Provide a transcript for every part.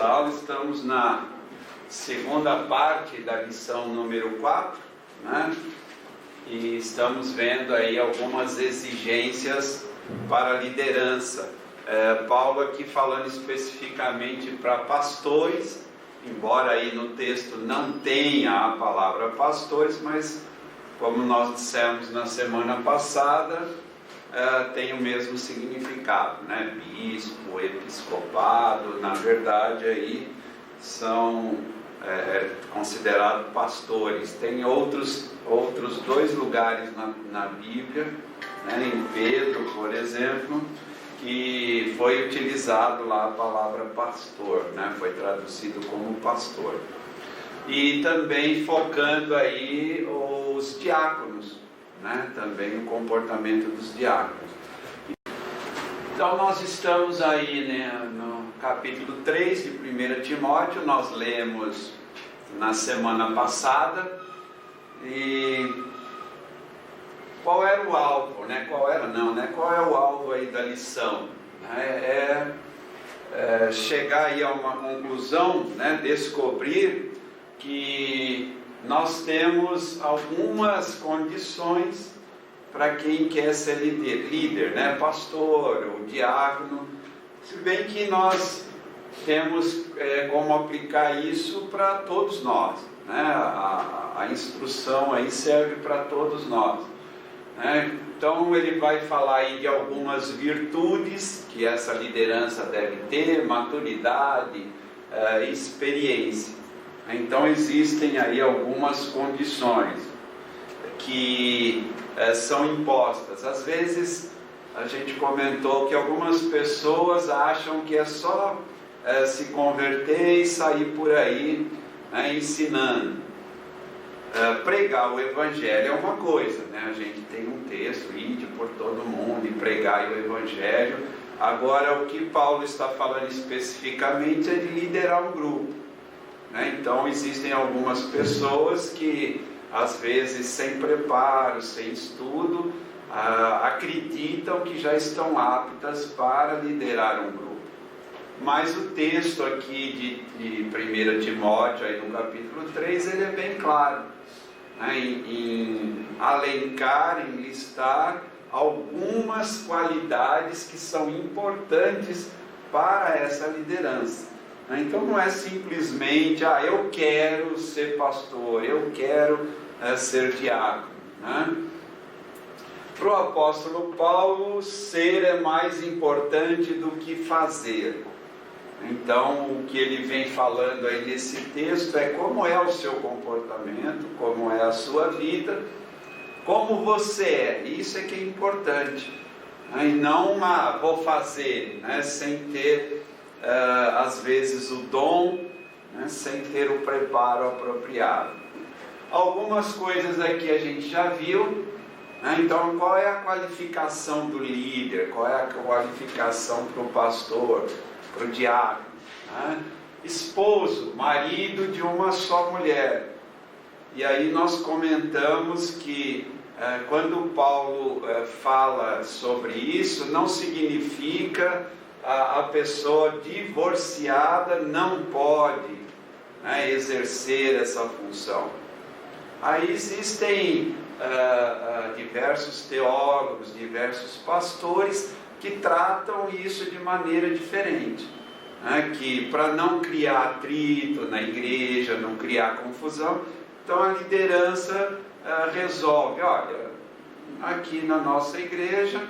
aula, estamos na segunda parte da lição número 4, né? E estamos vendo aí algumas exigências para a liderança. Paulo aqui falando especificamente para pastores, embora aí no texto não tenha a palavra pastores, mas como nós dissemos na semana passada, tem o mesmo significado, né? Bispo, episcopado, na verdade aí são considerados pastores. Tem outros dois lugares na Bíblia, né? Em Pedro, por exemplo, que foi utilizado lá a palavra pastor, né? Foi traduzido como pastor. E também focando aí os diáconos, né? Também o comportamento dos diáconos. Então nós estamos aí, né, no capítulo 3 de 1 Timóteo, nós lemos na semana passada. E qual era o alvo, né? Qual é o alvo aí da lição? Chegar aí a uma conclusão, né? Descobrir que nós temos algumas condições para quem quer ser líder, né? Pastor ou diácono, se bem que nós temos como aplicar isso para todos nós, né? A instrução aí serve para todos nós, né? Então ele vai falar aí de algumas virtudes que essa liderança deve ter, maturidade, experiência. Então existem aí algumas condições que são impostas. Às vezes a gente comentou que algumas pessoas acham que é só se converter e sair por aí, né, ensinando. Pregar o Evangelho é uma coisa, né? A gente tem um texto, ide por todo mundo e pregai o Evangelho. Agora o que Paulo está falando especificamente é de liderar um grupo, né? Então existem algumas pessoas que às vezes sem preparo, sem estudo, acreditam que já estão aptas para liderar um grupo. Mas o texto aqui de 1 Timóteo, aí no capítulo 3, ele é bem claro, né? Em alencar, em listar algumas qualidades que são importantes para essa liderança. Então não é simplesmente, eu quero ser pastor, eu quero ser diácono, né? Para o apóstolo Paulo, ser é mais importante do que fazer. Então o que ele vem falando aí nesse texto é como é o seu comportamento, como é a sua vida, como você é. Isso é que é importante, né? E não vou fazer, né, sem ter às vezes o dom, né, sem ter o preparo apropriado. Algumas coisas aqui a gente já viu, né? Então qual é a qualificação do líder, qual é a qualificação para o pastor, para o diácono, né? Esposo, marido de uma só mulher. E aí nós comentamos que quando Paulo fala sobre isso, não significa a pessoa divorciada não pode, né, exercer essa função. Aí existem diversos teólogos, diversos pastores que tratam isso de maneira diferente, né, que para não criar atrito na igreja, não criar confusão, então a liderança resolve, olha, aqui na nossa igreja,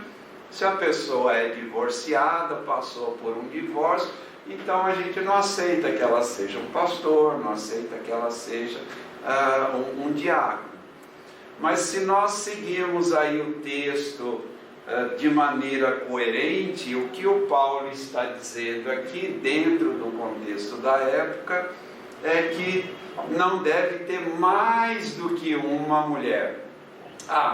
se a pessoa é divorciada, passou por um divórcio, então a gente não aceita que ela seja um pastor, não aceita que ela seja um diácono. Mas se nós seguirmos aí o texto de maneira coerente, o que o Paulo está dizendo aqui, dentro do contexto da época, é que não deve ter mais do que uma mulher.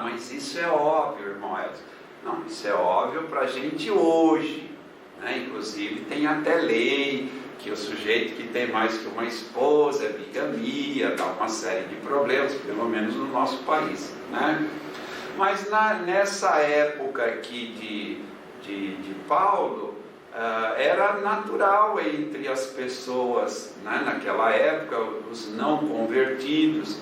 Mas isso é óbvio, irmão Edson. Não, isso é óbvio para a gente hoje, né? Inclusive tem até lei que o sujeito que tem mais que uma esposa é bigamia, dá uma série de problemas, pelo menos no nosso país, né? Mas nessa época aqui de Paulo, era natural entre as pessoas, né, naquela época, os não convertidos,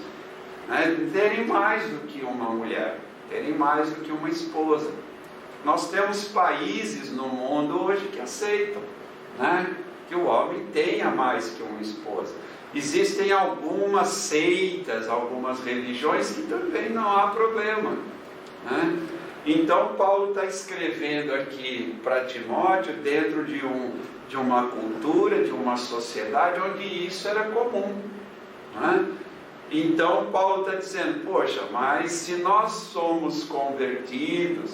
né, terem mais do que uma mulher, terem mais do que uma esposa. Nós temos países no mundo hoje que aceitam, né, que o homem tenha mais que uma esposa. Existem algumas seitas, algumas religiões que também não há problema, né? Então Paulo está escrevendo aqui para Timóteo dentro de uma cultura, de uma sociedade onde isso era comum, né? Então Paulo está dizendo, poxa, mas se nós somos convertidos,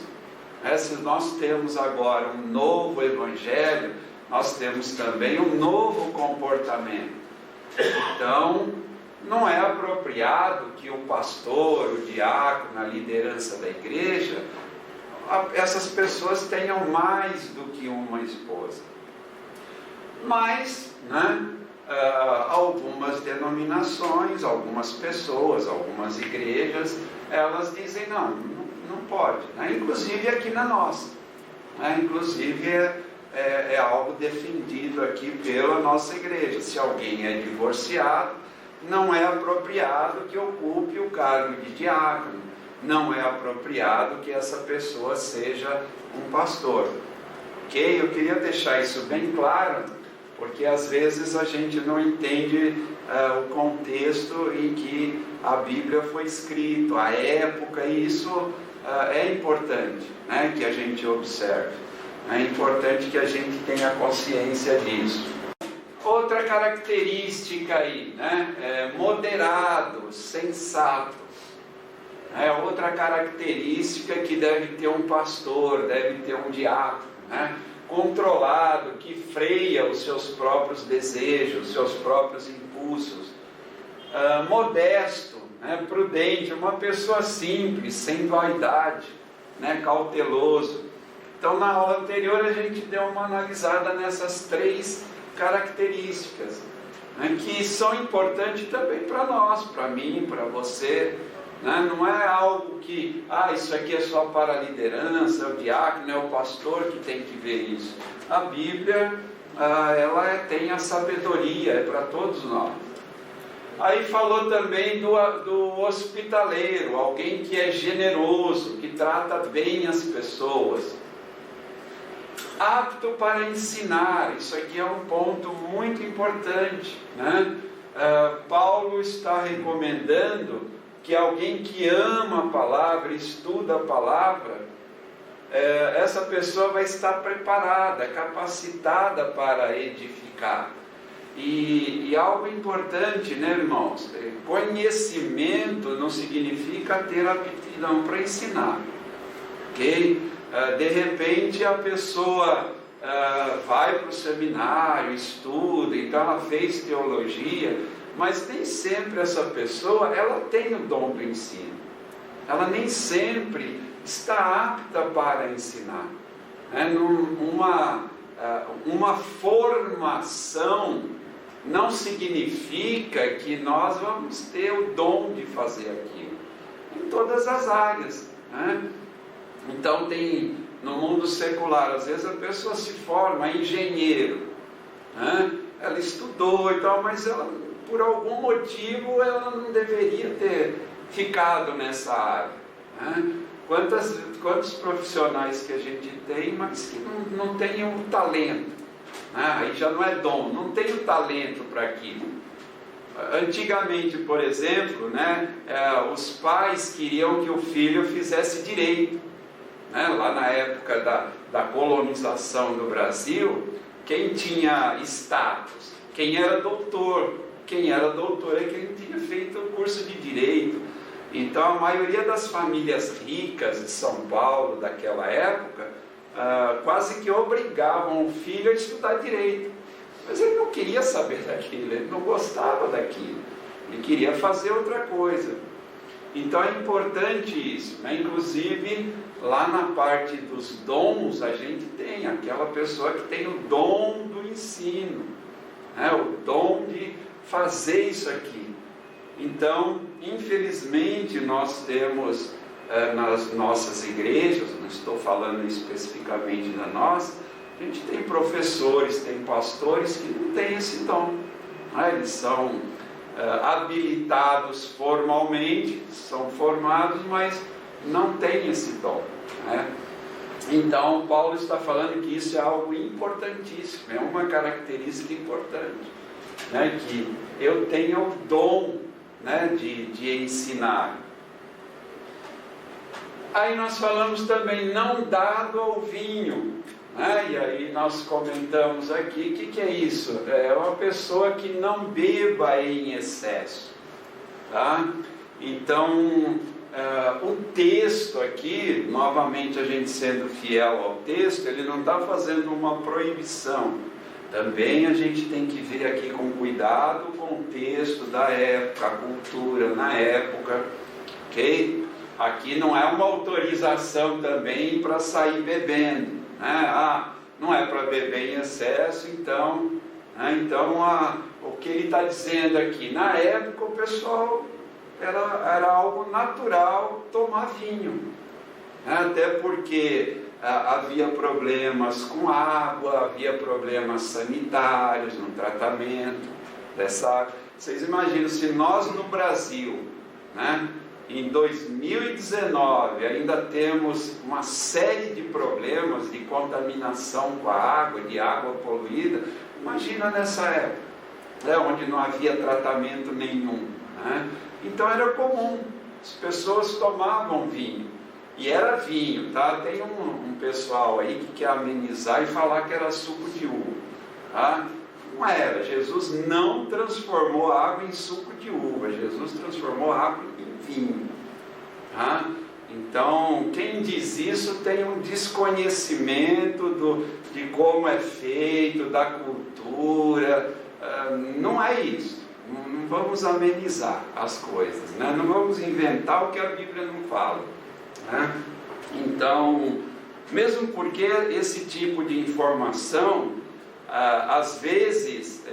se nós temos agora um novo evangelho, nós temos também um novo comportamento. Então, não é apropriado que o pastor, o diácono, a liderança da igreja, essas pessoas tenham mais do que uma esposa. Mas, né, algumas denominações, algumas pessoas, algumas igrejas, elas dizem não pode, né? Inclusive aqui na nossa, né? Inclusive é algo defendido aqui pela nossa igreja. Se alguém é divorciado, não é apropriado que ocupe o cargo de diácono, não é apropriado que essa pessoa seja um pastor. Ok? Eu queria deixar isso bem claro, porque às vezes a gente não entende o contexto em que a Bíblia foi escrita, a época, e isso é importante, né, que a gente observe. É importante que a gente tenha consciência disso. Outra característica aí, né? Moderado, sensato. Outra característica que deve ter um pastor, deve ter um diácono, né? Controlado, que freia os seus próprios desejos, os seus próprios impulsos. Modesto, né? Prudente, uma pessoa simples, sem vaidade, né? Cauteloso. Então, na aula anterior, a gente deu uma analisada nessas 3 características, né, que são importantes também para nós, para mim, para você, né? Não é algo que, isso aqui é só para a liderança, é o diácono, é o pastor que tem que ver isso. A Bíblia, ela tem a sabedoria, é para todos nós. Aí falou também do hospitaleiro, alguém que é generoso, que trata bem as pessoas. Apto para ensinar, isso aqui é um ponto muito importante, né? Paulo está recomendando que alguém que ama a palavra, estuda a palavra, essa pessoa vai estar preparada, capacitada para edificar. E algo importante, né, irmãos? Conhecimento não significa ter aptidão para ensinar, ok? De repente a pessoa vai para o seminário, estuda, então ela fez teologia, mas nem sempre essa pessoa ela tem o dom do ensino, ela nem sempre está apta para ensinar, né? Uma formação não significa que nós vamos ter o dom de fazer aquilo, em todas as áreas, né? Então tem, no mundo secular, às vezes a pessoa se forma engenheiro, né? Ela estudou e tal, mas ela, por algum motivo, ela não deveria ter ficado nessa área, né? Quantos profissionais que a gente tem, mas que não tem o talento, né? Aí já não é dom, não tem o talento para aquilo. Antigamente, por exemplo, né, os pais queriam que o filho fizesse direito, né? Lá na época da colonização do Brasil, quem tinha status, quem era doutor é quem tinha feito o curso de direito. Então a maioria das famílias ricas de São Paulo daquela época quase que obrigavam o filho a estudar direito, mas ele não queria saber daquilo, ele não gostava daquilo, ele queria fazer outra coisa. Então é importante isso, né? Inclusive lá na parte dos dons a gente tem aquela pessoa que tem o dom do ensino, né? O dom de fazer isso aqui. Então, infelizmente, nós temos nas nossas igrejas, não estou falando especificamente da nossa, A gente tem professores, tem pastores que não têm esse dom, né? Eles são habilitados formalmente, são formados, mas não têm esse dom, né? Então Paulo está falando que isso é algo importantíssimo, é uma característica importante, né? Que eu tenho o dom, né, de ensinar. Aí nós falamos também, não dado ao vinho, né? E aí nós comentamos aqui, o que é isso? É uma pessoa que não beba em excesso, tá? Então, o texto aqui, novamente a gente sendo fiel ao texto, ele não está fazendo uma proibição. Também a gente tem que ver aqui com cuidado o contexto da época, a cultura na época, ok? Aqui não é uma autorização também para sair bebendo, né? Não é para beber em excesso, então, né? Então o que ele está dizendo aqui, na época o pessoal era algo natural tomar vinho, né? Até porque havia problemas com água, havia problemas sanitários no tratamento dessa. Vocês imaginam se nós no Brasil, né, em 2019 ainda temos uma série de problemas de contaminação com a água, de água poluída, imagina nessa época, né, onde não havia tratamento nenhum, né? Então era comum, as pessoas tomavam vinho, e era vinho, tá? Tem um pessoal aí que quer amenizar e falar que era suco de uva, tá? Não era, Jesus não transformou água em suco de uva, Jesus transformou água em vinho, tá? Então, quem diz isso tem um desconhecimento de como é feito, da cultura, não é isso, não vamos amenizar as coisas, né? Não vamos inventar o que a Bíblia não fala, né? Então, mesmo porque esse tipo de informação, às vezes,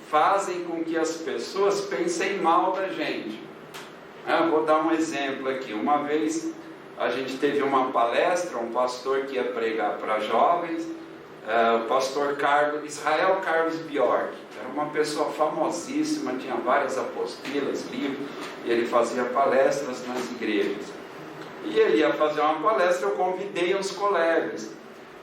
fazem com que as pessoas pensem mal da gente. Eu vou dar um exemplo aqui. Uma vez a gente teve uma palestra, um pastor que ia pregar para jovens, o pastor Israel Carlos Bjork, era uma pessoa famosíssima, tinha várias apostilas, livros, e ele fazia palestras nas igrejas. E ele ia fazer uma palestra, eu convidei uns colegas.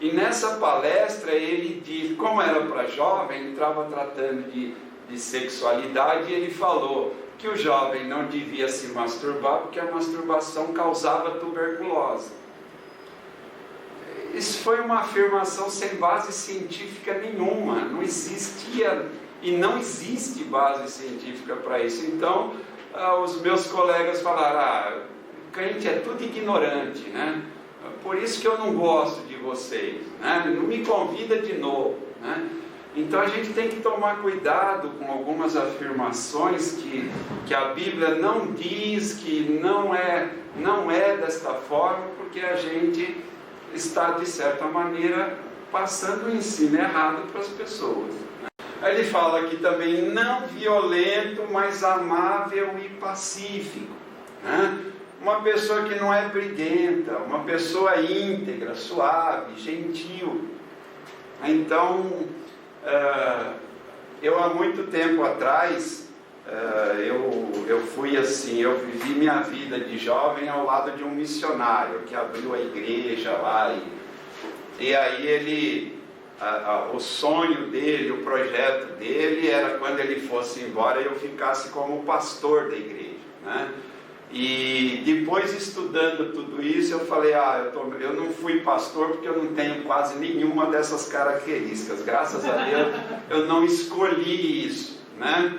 E nessa palestra ele disse, como era para jovem, ele estava tratando de sexualidade, e ele falou que o jovem não devia se masturbar, porque a masturbação causava tuberculose. Isso foi uma afirmação sem base científica nenhuma, não existia e não existe base científica para isso. Então, os meus colegas falaram, crente é tudo ignorante, né? Por isso que eu não gosto de vocês, né? Não me convida de novo, né? Então a gente tem que tomar cuidado com algumas afirmações que a Bíblia não diz, que não é desta forma, porque a gente está, de certa maneira, passando o ensino errado para as pessoas. Aí ele fala aqui também, não violento, mas amável e pacífico, né? Uma pessoa que não é briguenta, uma pessoa íntegra, suave, gentil. Então, eu há muito tempo atrás, eu fui assim, eu vivi minha vida de jovem ao lado de um missionário que abriu a igreja lá, e aí ele, o sonho dele, o projeto dele era quando ele fosse embora eu ficasse como pastor da igreja, né? E depois, estudando tudo isso, eu falei, eu não fui pastor porque eu não tenho quase nenhuma dessas características. Graças a Deus eu não escolhi isso, né?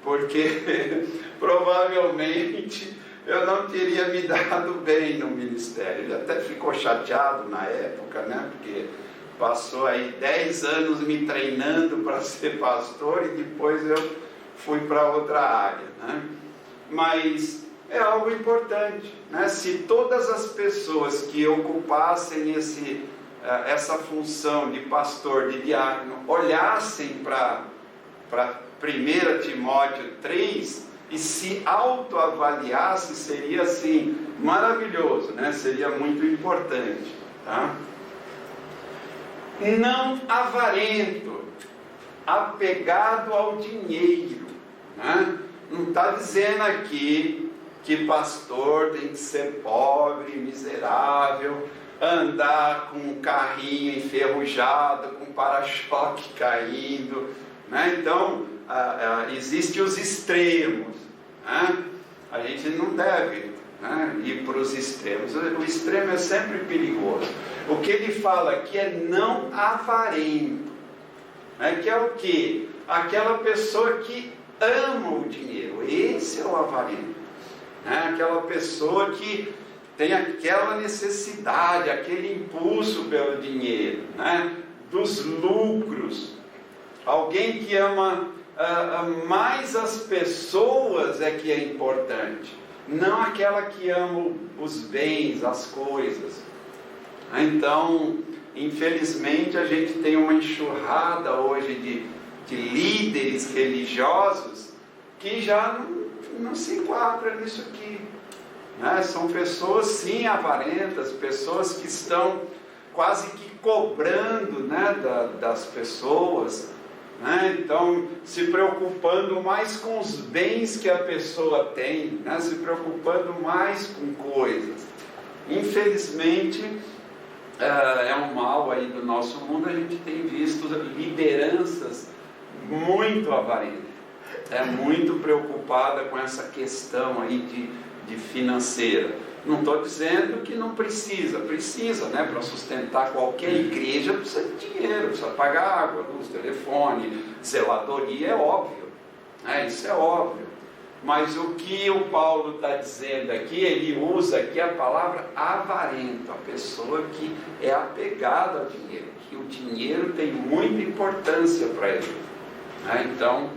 Porque provavelmente eu não teria me dado bem no ministério. Ele até ficou chateado na época, né? Porque passou aí 10 anos me treinando para ser pastor e depois eu fui para outra área, né? Mas é algo importante, né? Se todas as pessoas que ocupassem essa função de pastor, de diácono, olhassem para 1 Timóteo 3 e se autoavaliassem, seria assim, maravilhoso, né? Seria muito importante, tá? não avarento, apegado ao dinheiro, né? Não está dizendo aqui que pastor tem que ser pobre, miserável, andar com um carrinho enferrujado, com para-choque caindo, né? Então, existem os extremos, né? A gente não deve, né, ir para os extremos. O extremo é sempre perigoso. O que ele fala aqui é não avarento, né? Que é o quê? Aquela pessoa que ama o dinheiro. Esse é o avarento, né? Aquela pessoa que tem aquela necessidade, aquele impulso pelo dinheiro, né? Dos lucros. Alguém que ama mais as pessoas é que é importante, não aquela que ama os bens, as coisas. Então, infelizmente, a gente tem uma enxurrada hoje de líderes religiosos que já não se enquadram nisso aqui, né? São pessoas sim avarentas, pessoas que estão quase que cobrando, né, das pessoas, né? Então, se preocupando mais com os bens que a pessoa tem, né? Se preocupando mais com coisas. Infelizmente, é um mal aí do nosso mundo. A gente tem visto lideranças muito avarentas, muito preocupada com essa questão aí de financeira. Não estou dizendo que não precisa, né? Para sustentar qualquer igreja precisa de dinheiro, precisa pagar água, luz, telefone, zeladoria, é óbvio, né? Isso é óbvio. Mas o que o Paulo está dizendo aqui, ele usa aqui a palavra avarento, a pessoa que é apegada ao dinheiro, que o dinheiro tem muita importância para ele, né? Então,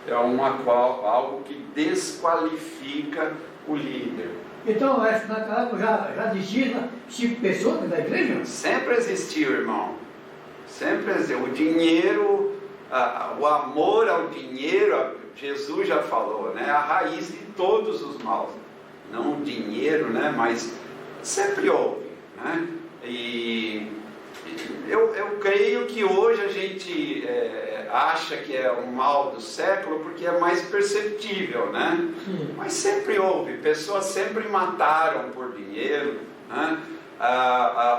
é algo que desqualifica o líder. Então, naquela época já existia 5 pessoas dentro da igreja? Sempre existiu, irmão. Sempre existiu. O dinheiro, o amor ao dinheiro, Jesus já falou, né? A raiz de todos os maus. Não o dinheiro, né? Mas sempre houve, né? E eu creio que hoje a gente acha que é um mal do século porque é mais perceptível, né? Sim. Mas sempre houve, pessoas sempre mataram por dinheiro, né?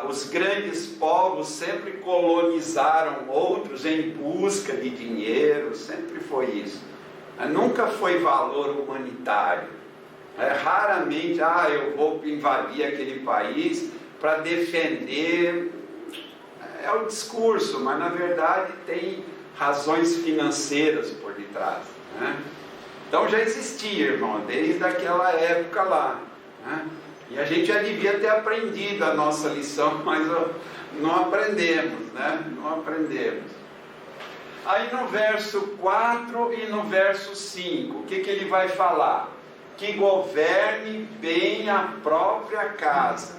Os grandes povos sempre colonizaram outros em busca de dinheiro, sempre foi isso. Nunca foi valor humanitário. Raramente, eu vou invadir aquele país para defender. É o discurso, mas na verdade tem razões financeiras por detrás, né? Então já existia, irmão, desde aquela época lá, né? E a gente já devia ter aprendido a nossa lição, mas não aprendemos, né? Não aprendemos. Aí no verso 4 e no verso 5, o que ele vai falar? Que governe bem a própria casa,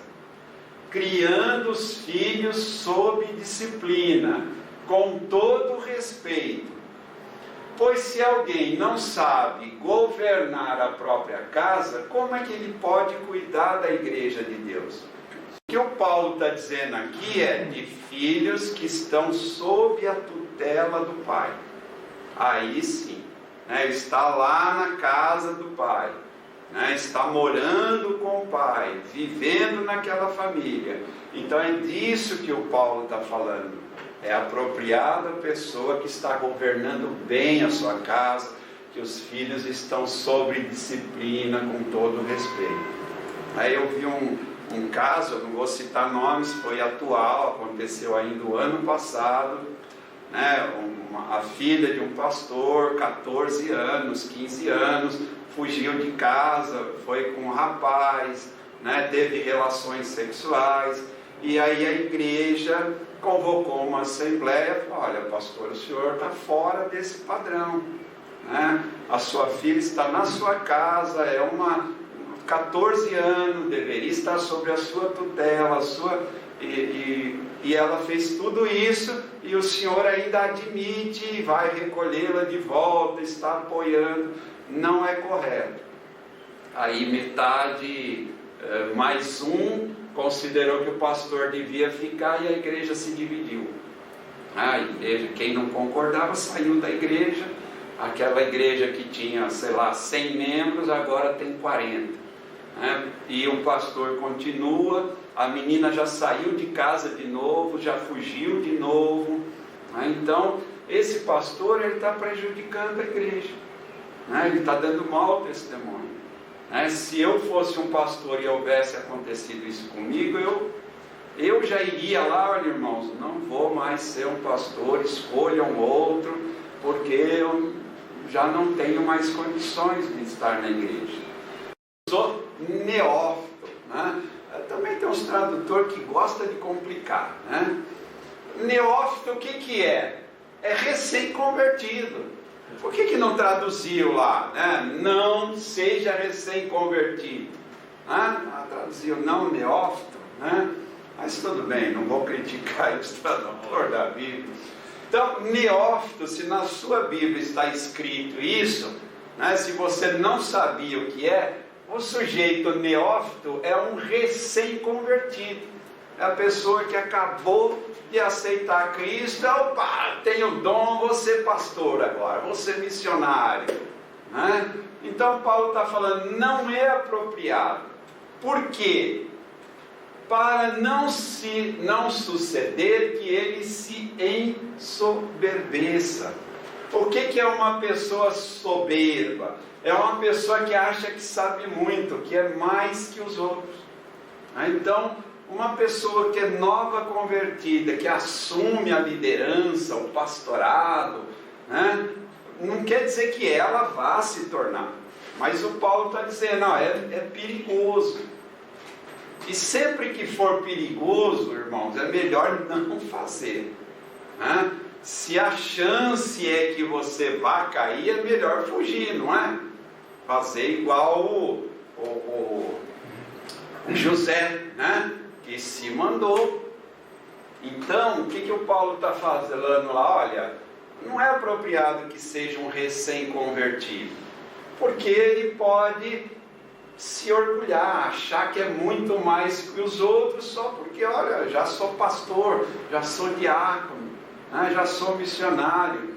criando os filhos sob disciplina, com todo respeito. Pois se alguém não sabe governar a própria casa, como é que ele pode cuidar da igreja de Deus? O que o Paulo está dizendo aqui é de filhos que estão sob a tutela do pai. Aí sim, né, está lá na casa do pai, né, está morando com o pai, vivendo naquela família. Então é disso que o Paulo está falando. É apropriado a pessoa que está governando bem a sua casa, que os filhos estão sob disciplina, com todo respeito. Aí eu vi um caso, eu não vou citar nomes, foi atual, aconteceu ainda o ano passado, né? A filha de um pastor, 14 anos, 15 anos, fugiu de casa, foi com um rapaz, né? Teve relações sexuais, e aí a igreja convocou uma assembleia e falou: olha, pastor, o senhor está fora desse padrão, né? A sua filha está na sua casa, 14 anos, deveria estar sob a sua tutela, e ela fez tudo isso, e o senhor ainda admite e vai recolhê-la de volta, está apoiando. Não é correto. Aí metade, mais um, considerou que o pastor devia ficar, e a igreja se dividiu. A igreja, quem não concordava saiu da igreja. Aquela igreja que tinha, sei lá, 100 membros, agora tem 40. E o pastor continua, a menina já saiu de casa de novo, já fugiu de novo. Então, esse pastor, ele está prejudicando a igreja. Ele está dando mau testemunho. Se eu fosse um pastor e houvesse acontecido isso comigo, eu já iria lá, olha irmãos, não vou mais ser um pastor, escolham outro, porque eu já não tenho mais condições de estar na igreja. Eu sou neófito. Também tem uns tradutores que gostam de complicar. Neófito, o que é? É recém-convertido. Por que não traduziu lá? Não seja recém-convertido. Traduziu não neófito. Mas tudo bem, não vou criticar o tradutor da Bíblia. Então, neófito, se na sua Bíblia está escrito isso, se você não sabia o que é, o sujeito neófito é um recém-convertido. É a pessoa que acabou de aceitar Cristo. Opa, tenho dom, vou ser pastor agora, vou ser missionário. Então Paulo está falando, não é apropriado. Por quê? Para não suceder que ele se ensoberbeça. O que é uma pessoa soberba? É uma pessoa que acha que sabe muito, que é mais que os outros. Então, uma pessoa que é nova convertida, que assume a liderança, o pastorado, não quer dizer que ela vá se tornar. Mas o Paulo está dizendo, é perigoso. E sempre que for perigoso, irmãos, é melhor não fazer. Se a chance é que você vá cair, é melhor fugir, não é? Fazer igual o José, que se mandou. Então, o que o Paulo está fazendo lá? Olha, não é apropriado que seja um recém-convertido, porque ele pode se orgulhar, achar que é muito mais que os outros, só porque, olha, já sou pastor, já sou diácono, já sou missionário.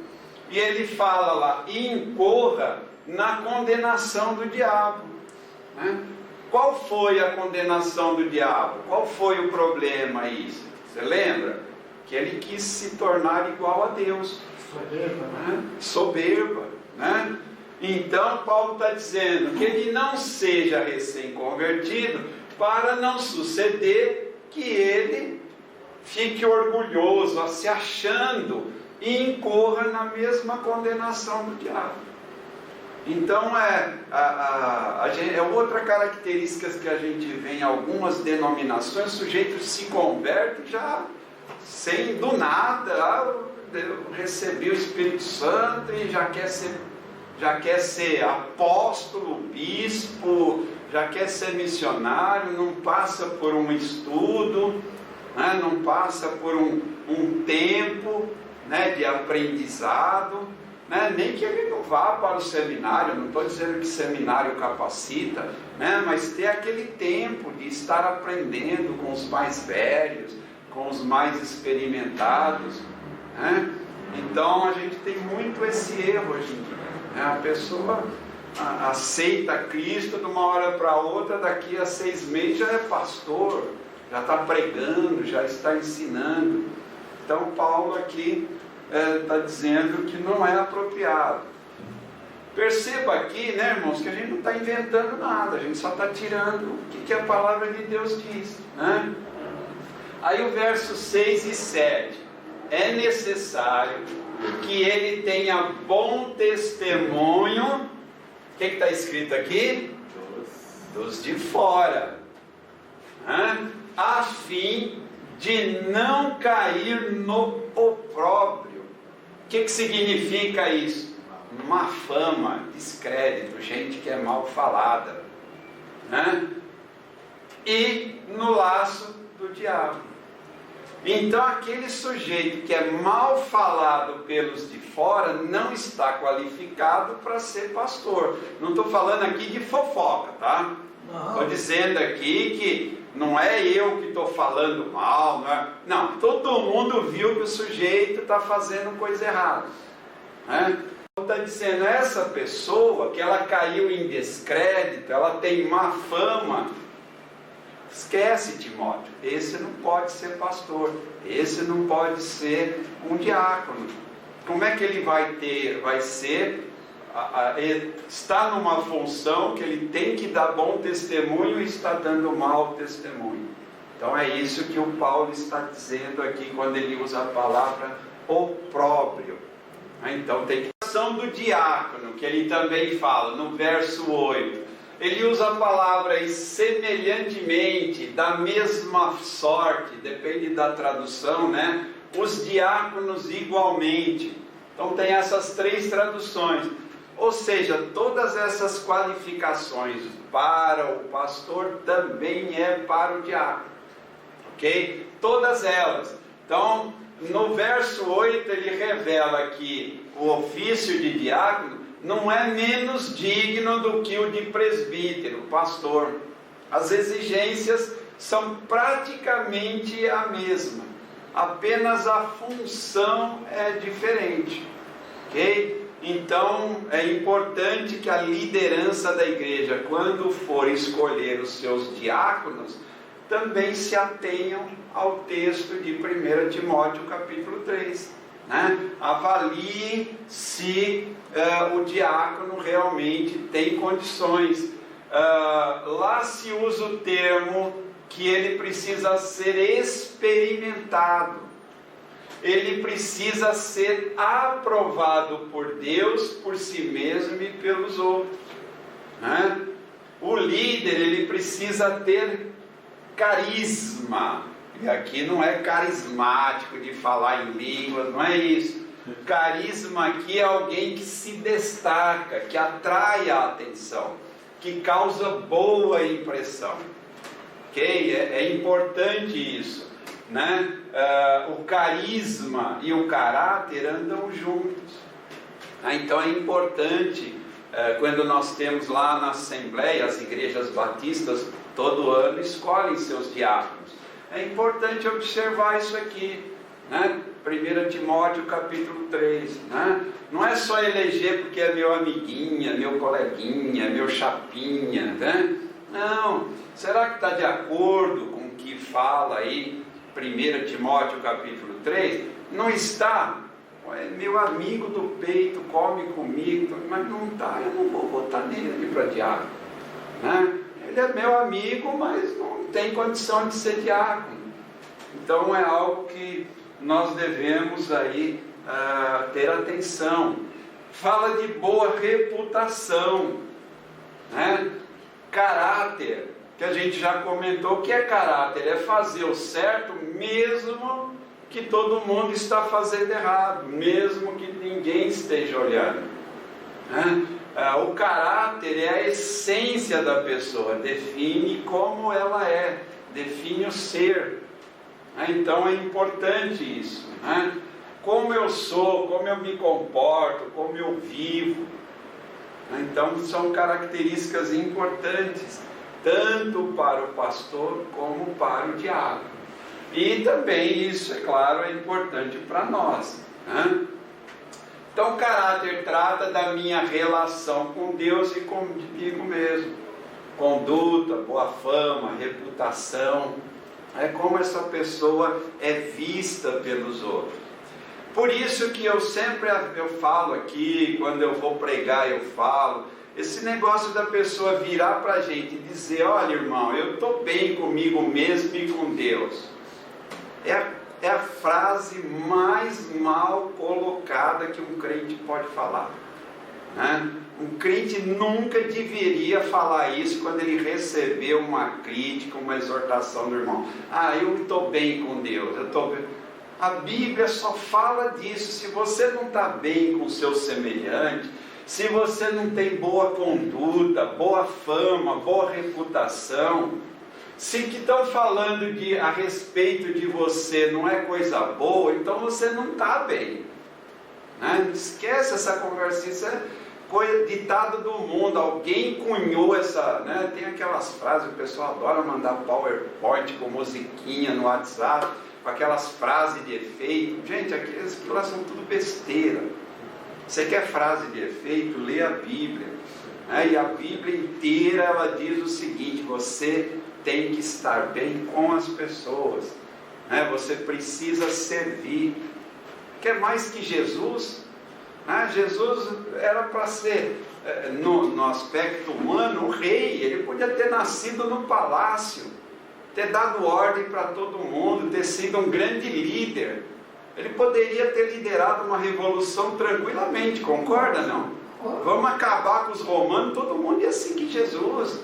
E ele fala lá, incorra na condenação do diabo. Qual foi a condenação do diabo? Qual foi o problema aí? Você lembra? Que ele quis se tornar igual a Deus. Soberba. Então Paulo está dizendo que ele não seja recém-convertido, para não suceder que ele fique orgulhoso, se achando, e incorra na mesma condenação do diabo. Então é outra característica que a gente vê em algumas denominações. O sujeito se converte já sem do nada, recebi o Espírito Santo e já quer ser apóstolo, bispo, já quer ser missionário, não passa por um estudo, não passa por um tempo de aprendizado, nem que ele não vá para o seminário. Não estou dizendo que seminário capacita, mas ter aquele tempo de estar aprendendo com os mais velhos, com os mais experimentados. Então a gente tem muito esse erro hoje em dia. A pessoa aceita Cristo de uma hora para outra, daqui a 6 meses já é pastor, já está pregando, já está ensinando. Então Paulo aqui está dizendo que não é apropriado. Perceba aqui, irmãos, que a gente não está inventando nada, a gente só está tirando o que a palavra de Deus diz. Aí o verso 6 e 7, é necessário que ele tenha bom testemunho. O que está escrito aqui? Dos de fora, a fim de não cair no opróbrio. O que significa isso? Má fama, descrédito, gente que é mal falada, e no laço do diabo. Então aquele sujeito que é mal falado pelos de fora não está qualificado para ser pastor. Não estou falando aqui de fofoca, tá? Estou dizendo aqui que não é eu que estou falando mal, não, todo mundo viu que o sujeito está fazendo coisa errada, né? Está dizendo, essa pessoa que ela caiu em descrédito, ela tem má fama, esquece, Timóteo, esse não pode ser pastor, esse não pode ser um diácono. Como é que ele está numa função que ele tem que dar bom testemunho e está dando mau testemunho? Então é isso que o Paulo está dizendo aqui quando ele usa a palavra opróbrio. Então tem a questão do diácono, que ele também fala no verso 8. Ele usa a palavra aí, semelhantemente, da mesma sorte, depende da tradução, né? Os diáconos igualmente. Então tem essas três traduções. Ou seja, todas essas qualificações para o pastor também é para o diácono. Ok? Todas elas. Então, no verso 8 ele revela que o ofício de diácono não é menos digno do que o de presbítero, pastor. As exigências são praticamente a mesma, apenas a função é diferente, ok? Então é importante que a liderança da igreja, quando for escolher os seus diáconos, também se atenham ao texto de 1 Timóteo capítulo 3. Avalie se o diácono realmente tem condições. Lá se usa o termo que ele precisa ser experimentado, ele precisa ser aprovado por Deus, por si mesmo e pelos outros. O líder, ele precisa ter carisma. E aqui não é carismático de falar em línguas, não é isso. Carisma aqui é alguém que se destaca, que atrai a atenção, que causa boa impressão. Ok? É importante isso, né? O carisma e o caráter andam juntos. Então é importante, quando nós temos lá na Assembleia, as igrejas batistas, todo ano escolhem seus diáconos. É importante observar isso aqui, né? 1 Timóteo capítulo 3, né? Não é só eleger porque é meu amiguinha, meu coleguinha, meu chapinha, né? Não, será que está de acordo com o que fala aí 1 Timóteo capítulo 3? Não está? É meu amigo do peito, come comigo, mas não está, eu não vou votar nele para diácono, né? Ele é meu amigo, mas não tem condição de ser diácono. Então é algo que nós devemos aí ter atenção. Fala de boa reputação, né? Caráter, que a gente já comentou. O que é caráter? É fazer o certo mesmo que todo mundo está fazendo errado, mesmo que ninguém esteja olhando, né? O caráter é a essência da pessoa, define como ela é, define o ser. Então é importante isso, né? Como eu sou, como eu me comporto, como eu vivo. Então são características importantes, tanto para o pastor como para o diácono. E também isso, é claro, é importante para nós, né? Então o caráter trata da minha relação com Deus e comigo mesmo. Conduta, boa fama, reputação. É como essa pessoa é vista pelos outros. Por isso que eu falo aqui, quando eu vou pregar eu falo, esse negócio da pessoa virar para a gente e dizer, olha irmão, eu estou bem comigo mesmo e com Deus. É a frase mais mal colocada que um crente pode falar, né? Um crente nunca deveria falar isso quando ele recebeu uma crítica, uma exortação do irmão. Eu estou bem com Deus, eu estou bem. A Bíblia só fala disso. Se você não está bem com o seu semelhante, se você não tem boa conduta, boa fama, boa reputação, se que estão falando a respeito de você não é coisa boa, então você não está bem, né? Esquece essa conversinha. ditado do mundo, alguém cunhou essa, né? Tem aquelas frases, o pessoal adora mandar PowerPoint com musiquinha no WhatsApp, com aquelas frases de efeito. Gente, aquilo lá são tudo besteira. Você quer frase de efeito? Lê a Bíblia, né? E a Bíblia inteira ela diz o seguinte: você tem que estar bem com as pessoas, né? Você precisa servir. Quer mais que Jesus? Jesus era para ser, no aspecto humano, um rei. Ele podia ter nascido no palácio, ter dado ordem para todo mundo, ter sido um grande líder. Ele poderia ter liderado uma revolução tranquilamente, concorda não? Vamos acabar com os romanos, todo mundo ia seguir Jesus.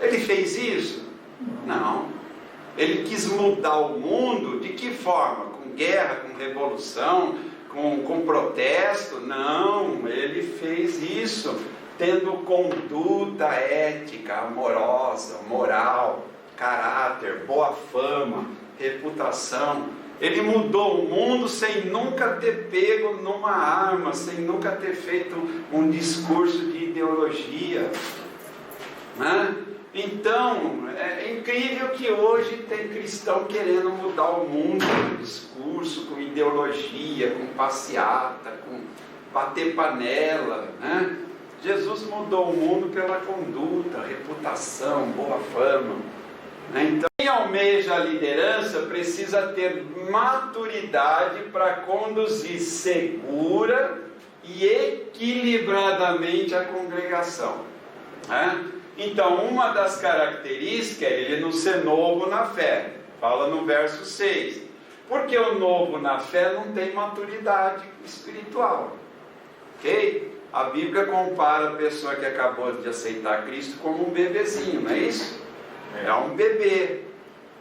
Ele fez isso? Não. Ele quis mudar o mundo de que forma? Com guerra, com revolução, com protesto? Não, ele fez isso tendo conduta ética, amorosa, moral, caráter, boa fama, reputação. Ele mudou o mundo sem nunca ter pego numa arma, sem nunca ter feito um discurso de ideologia, né? Então, é incrível que hoje tem cristão querendo mudar o mundo com discurso, com ideologia, com passeata, com bater panela, né? Jesus mudou o mundo pela conduta, reputação, boa fama, né? Então, quem almeja a liderança precisa ter maturidade para conduzir segura e equilibradamente a congregação, né? Então, uma das características é ele não ser novo na fé. Fala no verso 6. Porque o novo na fé não tem maturidade espiritual. Ok? A Bíblia compara a pessoa que acabou de aceitar Cristo como um bebezinho, não é isso? É um bebê.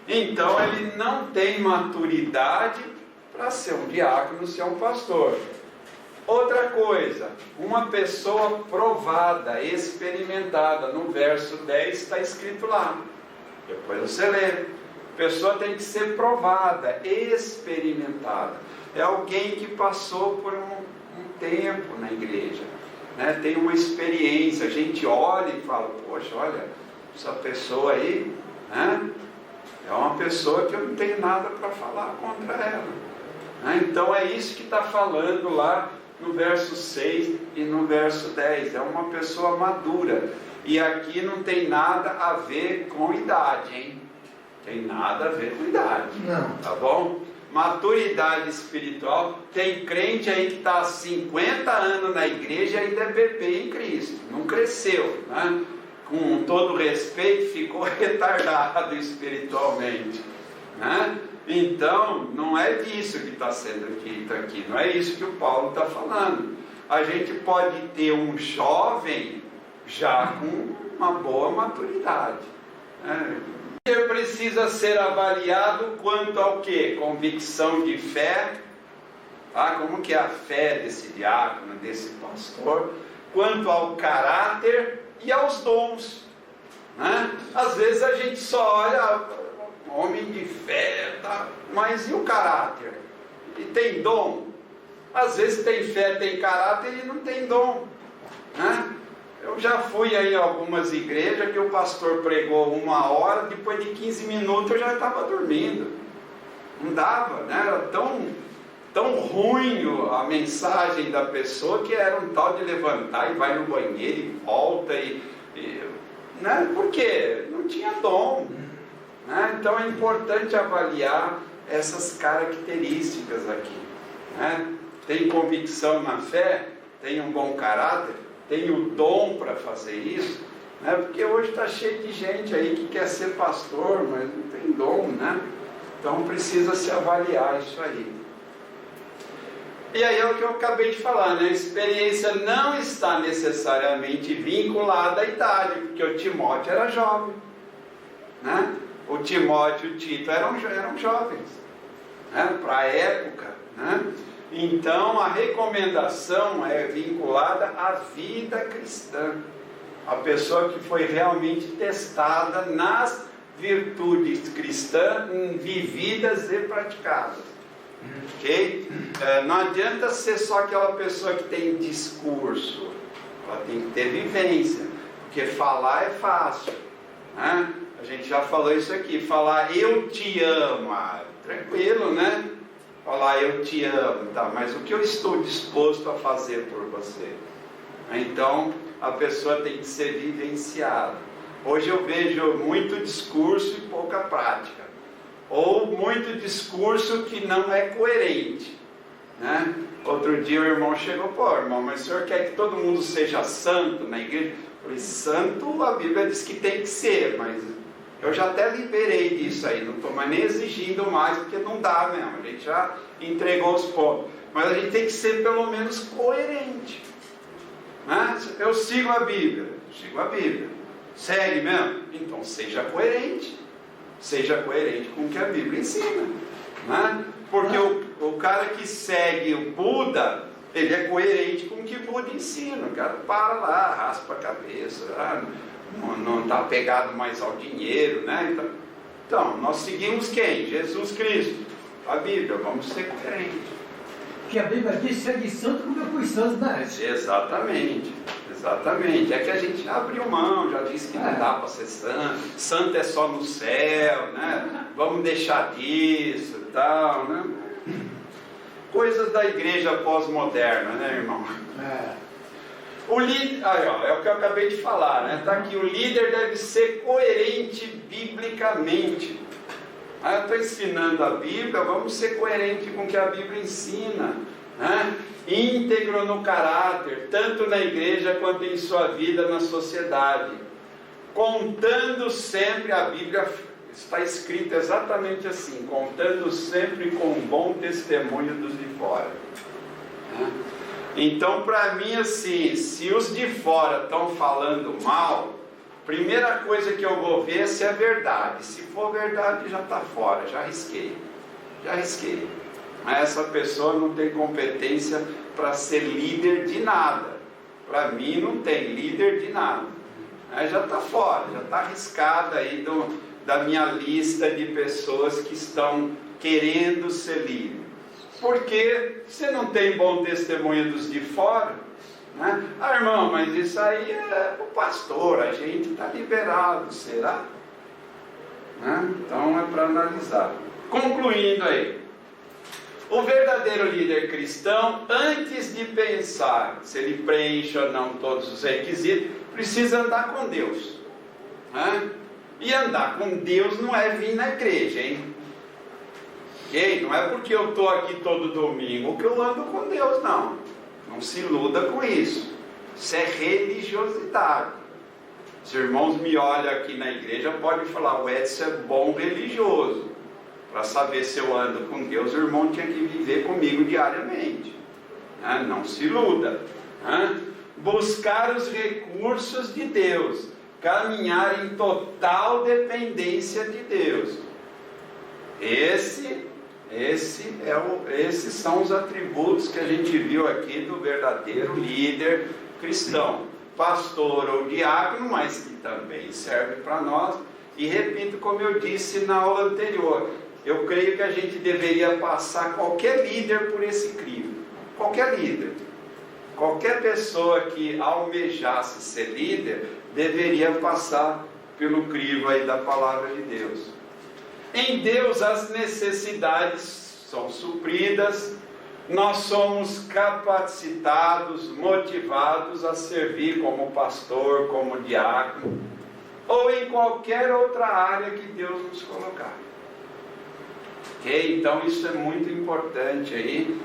Então, ele não tem maturidade para ser um diácono, ser um pastor. Outra coisa, uma pessoa provada, experimentada, no verso 10 está escrito lá, depois você lê. A pessoa tem que ser provada, experimentada. É alguém que passou por um tempo na igreja, né? Tem uma experiência. A gente olha e fala: poxa, olha, essa pessoa aí, né? É uma pessoa que eu não tenho nada para falar contra ela, né? Então é isso que está falando lá no verso 6 e no verso 10, é uma pessoa madura. E aqui não tem nada a ver com idade, hein? Tem nada a ver com idade. Não. Tá bom? Maturidade espiritual. Tem crente aí que está há 50 anos na igreja e ainda é bebê em Cristo. Não cresceu, né? Com todo respeito, ficou retardado espiritualmente, né? Então, não é disso que está sendo dito aqui, não é isso que o Paulo está falando. A gente pode ter um jovem já com uma boa maturidade, né? Ele precisa ser avaliado quanto ao quê? Convicção de fé, tá? Como que é a fé desse diácono, desse pastor, quanto ao caráter e aos dons, né? Às vezes a gente só olha homem de fé, tá? Mas e o caráter? Ele tem dom? Às vezes tem fé, tem caráter e não tem dom, né? Eu já fui aí em algumas igrejas que o pastor pregou 1 hora, depois de 15 minutos eu já estava dormindo. Não dava, né? Era tão ruim a mensagem da pessoa que era um tal de levantar e vai no banheiro e volta né? Por quê? Não tinha dom, né? Então é importante avaliar essas características aqui, né? Tem convicção na fé, tem um bom caráter, tem o dom para fazer isso, né? Porque hoje está cheio de gente aí que quer ser pastor, mas não tem dom, né? Então precisa se avaliar isso aí. E aí é o que eu acabei de falar, né? A experiência não está necessariamente vinculada à idade, porque o Timóteo era jovem, né? O Timóteo e o Tito eram jovens, né? Para a época, né? Então a recomendação é vinculada à vida cristã, a pessoa que foi realmente testada nas virtudes cristãs vividas e praticadas, ok? Não adianta ser só aquela pessoa que tem discurso, ela tem que ter vivência, porque falar é fácil, né? A gente já falou isso aqui, falar eu te amo, tranquilo, né? Falar eu te amo, tá? Mas o que eu estou disposto a fazer por você? Então a pessoa tem que ser vivenciada. Hoje eu vejo muito discurso e pouca prática, ou muito discurso que não é coerente, né? Outro dia o irmão chegou, irmão, mas o senhor quer que todo mundo seja santo na igreja? Eu falei, santo a Bíblia diz que tem que ser, mas eu já até liberei disso aí, não estou mais nem exigindo mais, porque não dá mesmo, a gente já entregou os pontos, mas a gente tem que ser pelo menos coerente, né? Eu sigo a Bíblia, segue mesmo? Então seja coerente com o que a Bíblia ensina, né? Porque o cara que segue o Buda, ele é coerente com o que o Buda ensina. O cara para lá, raspa a cabeça, não está apegado mais ao dinheiro, né? Então, nós seguimos quem? Jesus Cristo, a Bíblia, vamos ser coerentes. Que a Bíblia diz, segue santo como eu fui santo na época. Exatamente. É que a gente já abriu mão, já disse que não dá para ser santo, santo é só no céu, né? Vamos deixar disso e tal, né? Coisas da igreja pós-moderna, né, irmão? O líder, é o que eu acabei de falar, né? Está aqui, o líder deve ser coerente biblicamente. Eu estou ensinando a Bíblia, vamos ser coerentes com o que a Bíblia ensina, né? Íntegro no caráter, tanto na igreja quanto em sua vida na sociedade, contando sempre, a Bíblia está escrita exatamente assim, contando sempre com um bom testemunho dos de fora, né? Então, para mim, assim, se os de fora estão falando mal, primeira coisa que eu vou ver é se é verdade. Se for verdade, já está fora, já risquei. Mas essa pessoa não tem competência para ser líder de nada. Para mim não tem líder de nada. Aí já está fora, já está arriscada aí da minha lista de pessoas que estão querendo ser líder. Porque você não tem bom testemunho dos de fora, né? Irmão, mas isso aí é o pastor, a gente está liberado, será? Né? Então é para analisar. Concluindo aí, o verdadeiro líder cristão, antes de pensar se ele preenche ou não todos os requisitos, precisa andar com Deus, né? E andar com Deus não é vir na igreja, hein? Okay? Não é porque eu estou aqui todo domingo que eu ando com Deus, não. Não se iluda com isso. Isso é religiosidade. Os irmãos me olham aqui na igreja, podem falar, o Edson é bom religioso. Para saber se eu ando com Deus, o irmão tinha que viver comigo diariamente, né? Não se iluda, né? Buscar os recursos de Deus, caminhar em total dependência de Deus. Esses são os atributos que a gente viu aqui do verdadeiro líder cristão, pastor ou diácono, mas que também serve para nós. E repito, como eu disse na aula anterior, eu creio que a gente deveria passar qualquer líder por esse crivo. Qualquer líder. Qualquer pessoa que almejasse ser líder deveria passar pelo crivo aí da palavra de Deus. Em Deus as necessidades são supridas, nós somos capacitados, motivados a servir como pastor, como diácono, ou em qualquer outra área que Deus nos colocar. Ok? Então isso é muito importante aí.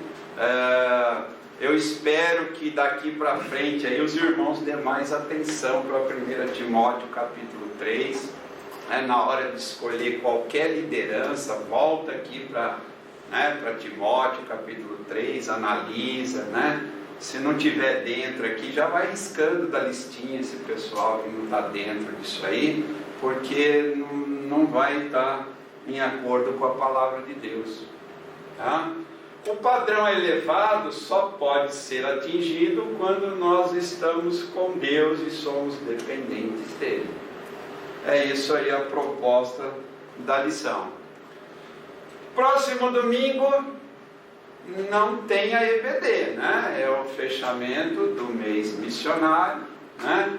Eu espero que daqui para frente aí os irmãos dêem mais atenção para 1 Timóteo capítulo 3. Na hora de escolher qualquer liderança, volta aqui para Timóteo capítulo 3, analisa, né? Se não tiver dentro aqui, já vai riscando da listinha esse pessoal que não está dentro disso aí, porque não vai estar em acordo com a palavra de Deus, tá? O padrão elevado só pode ser atingido quando nós estamos com Deus e somos dependentes dele. É isso aí a proposta da lição. Próximo domingo, não tem a EBD, né? É o fechamento do mês missionário, né?